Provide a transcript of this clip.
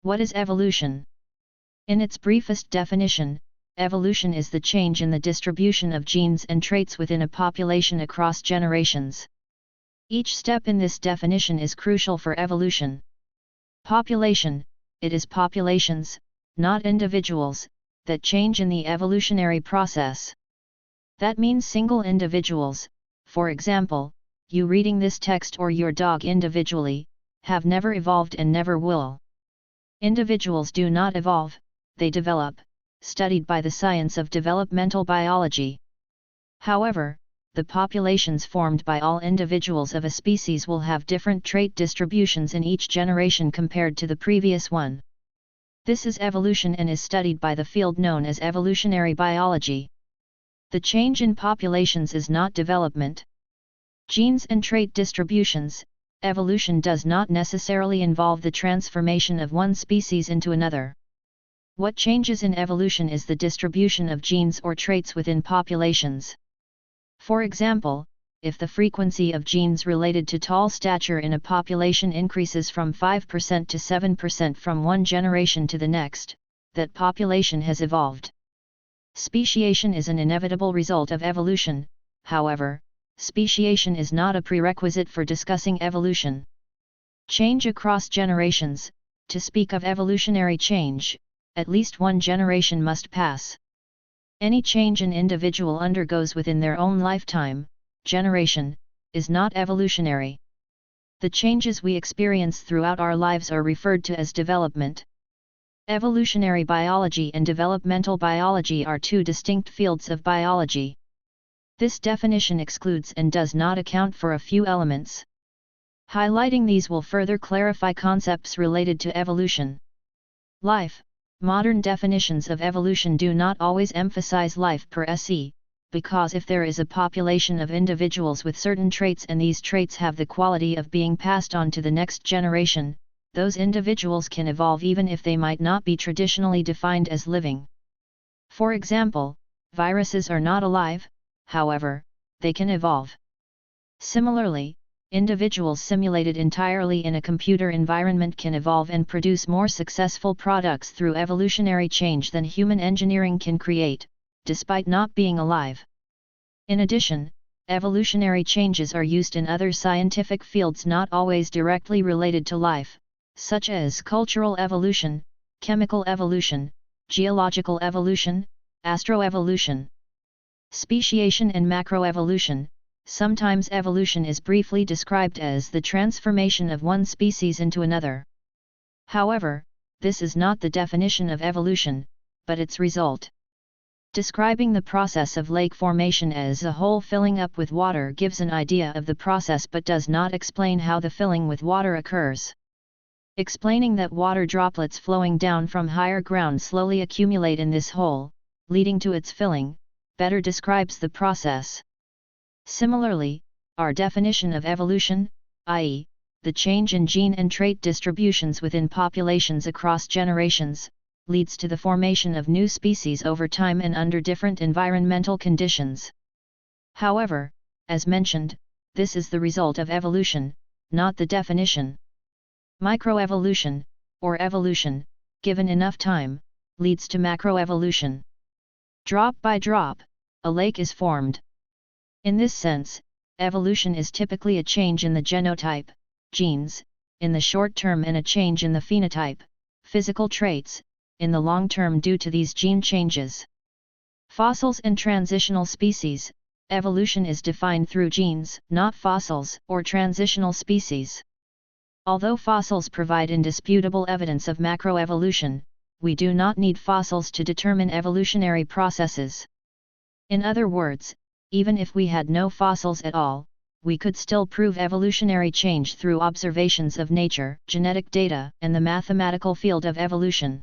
What is evolution? In its briefest definition, evolution is the change in the distribution of genes and traits within a population across generations. Each step in this definition is crucial for evolution. Population: it is populations, not individuals, that change in the evolutionary process. That means single individuals, for example, you reading this text or your dog individually, have never evolved and never will. Individuals do not evolve, they develop, studied by the science of developmental biology. However, the populations formed by all individuals of a species will have different trait distributions in each generation compared to the previous one. This is evolution and is studied by the field known as evolutionary biology. The change in populations is not development. Genes and trait distributions: evolution does not necessarily involve the transformation of one species into another. What changes in evolution is the distribution of genes or traits within populations. For example, if the frequency of genes related to tall stature in a population increases from 5% to 7% from one generation to the next, that population has evolved. Speciation is an inevitable result of evolution, however, speciation is not a prerequisite for discussing evolution. Change across generations: to speak of evolutionary change, at least one generation must pass. Any change an individual undergoes within their own lifetime, generation, is not evolutionary. The changes we experience throughout our lives are referred to as development. Evolutionary biology and developmental biology are two distinct fields of biology. This definition excludes and does not account for a few elements. Highlighting these will further clarify concepts related to evolution. Life: modern definitions of evolution do not always emphasize life per se, because if there is a population of individuals with certain traits and these traits have the quality of being passed on to the next generation, those individuals can evolve even if they might not be traditionally defined as living. For example, viruses are not alive, however, they can evolve. Similarly, individuals simulated entirely in a computer environment can evolve and produce more successful products through evolutionary change than human engineering can create, despite not being alive. In addition, evolutionary changes are used in other scientific fields not always directly related to life, such as cultural evolution, chemical evolution, geological evolution, astroevolution. Speciation and macroevolution: sometimes evolution is briefly described as the transformation of one species into another. However, this is not the definition of evolution, but its result. Describing the process of lake formation as a hole filling up with water gives an idea of the process but does not explain how the filling with water occurs. Explaining that water droplets flowing down from higher ground slowly accumulate in this hole, leading to its filling, better describes the process. Similarly, our definition of evolution, i.e., the change in gene and trait distributions within populations across generations, leads to the formation of new species over time and under different environmental conditions. However, as mentioned, this is the result of evolution, not the definition. Microevolution, or evolution, given enough time, leads to macroevolution. Drop by drop, a lake is formed. In this sense, evolution is typically a change in the genotype, genes, in the short term and a change in the phenotype, physical traits, in the long term due to these gene changes. Fossils and transitional species: evolution is defined through genes, not fossils or transitional species. Although fossils provide indisputable evidence of macroevolution, we do not need fossils to determine evolutionary processes. In other words, even if we had no fossils at all, we could still prove evolutionary change through observations of nature, genetic data, and the mathematical field of evolution.